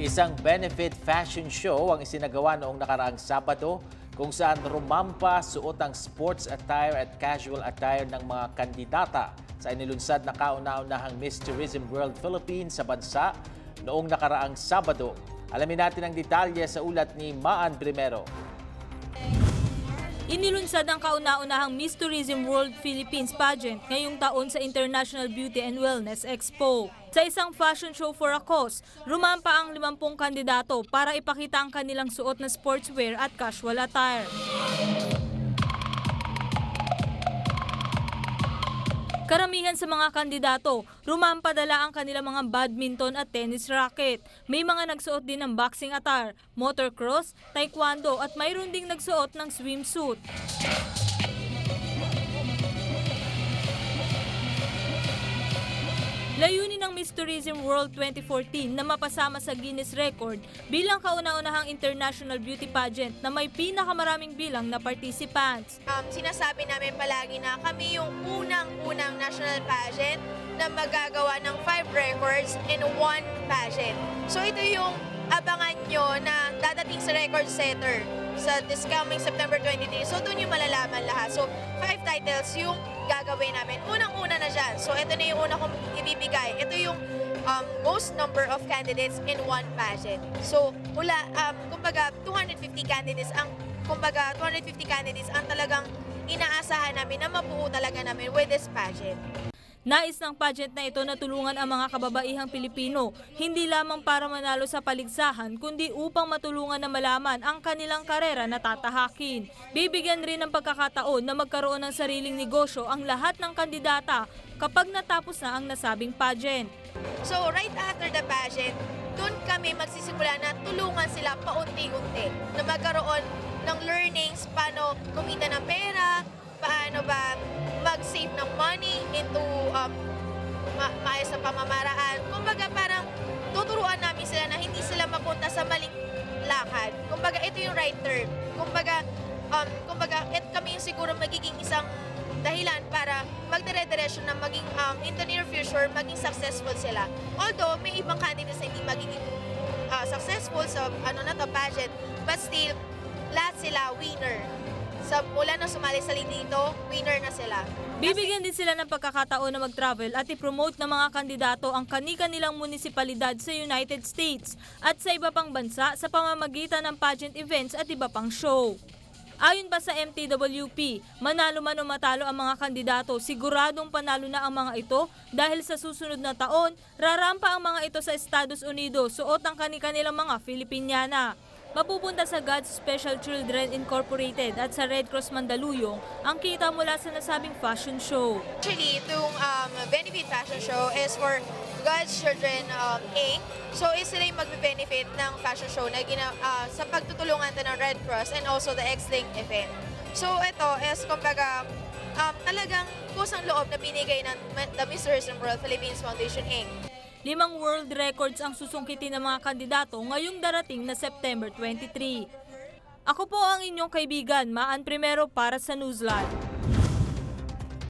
Isang benefit fashion show ang isinagawa noong nakaraang Sabado kung saan rumampa suot ang sports attire at casual attire ng mga kandidata sa inilunsad na kauna-unahang Miss Tourism World Philippines sa bansa noong nakaraang Sabado. Alamin natin ang detalye sa ulat ni Maan Primero. Inilunsad ang kauna-unahang Miss Tourism World Philippines pageant ngayong taon sa International Beauty and Wellness Expo. Sa isang fashion show for a cause, rumampa ang 50 kandidato para ipakita ang kanilang suot na sportswear at casual attire. Karamihan sa mga kandidato, rumampadala ang kanilang mga badminton at tennis racket. May mga nagsuot din ng boxing attire, motocross, taekwondo at mayroon ding nagsuot ng swimsuit. Layunin ng Miss Tourism World 2014 na mapasama sa Guinness Record bilang kauna-unahang international beauty pageant na may pinakamaraming bilang na participants. Sinasabi namin palagi na kami yung unang-unang national pageant na magagawa ng 5 records in 1 pageant. So ito yung abangan nyo na dadating sa record setter sa this coming September 23. So doon yung malalaman lahat. So 5 titles yung gagawin namin. Unang-una na dyan. So ito na yung una kong ibibigay. Ito yung most number of candidates in 1 pageant. So kumbaga 250 candidates ang talagang inaasahan namin na mabuo talaga namin with this pageant. Nais ng pageant na ito na tulungan ang mga kababaihang Pilipino, hindi lamang para manalo sa paligsahan, kundi upang matulungan na malaman ang kanilang karera na tatahakin. Bibigyan rin ng pagkakataon na magkaroon ng sariling negosyo ang lahat ng kandidata kapag natapos na ang nasabing pageant. So right after the pageant, doon kami magsisimula na tulungan sila paunti-unti na magkaroon ng learnings, paano kumita ng pera, paano ba mag-save ng money into maayos na pamamaraan. Kumbaga parang tuturuan namin sila na hindi sila mapunta sa maling lakad. Kumbaga ito yung right turn. Kumbaga kami yung siguro magiging isang dahilan para magdire-diretso na maging in the near future maging successful sila. Although may ibang candidates na hindi magiging successful sa pageant, but still lahat sila winner. Mula na sumali sa dito, winner na sila. Bibigyan din sila ng pagkakataon na mag-travel at i-promote ng mga kandidato ang kani-kanilang munisipalidad sa United States at sa iba pang bansa sa pamamagitan ng pageant events at iba pang show. Ayon pa sa MTWP, manalo man o matalo ang mga kandidato, siguradong panalo na ang mga ito dahil sa susunod na taon, rarampa ang mga ito sa Estados Unidos suot ang kani-kanilang mga Filipiniana. Mapupunta sa God's Special Children Incorporated at sa Red Cross Mandaluyong ang kita mula sa nasabing fashion show. Actually, itong benefit fashion show is for God's Children Inc. So, sila yung magbe-benefit ng fashion show na sa pagtutulungan ng Red Cross and also the X-Link event. So, ito is kumbaga talagang kusang loob na binigay ng the Miss Tourism World Philippines Foundation Inc. 5 world records ang susungkitin ng mga kandidato ngayong darating na September 23. Ako po ang inyong kaibigan, Maan Primero para sa Newsline.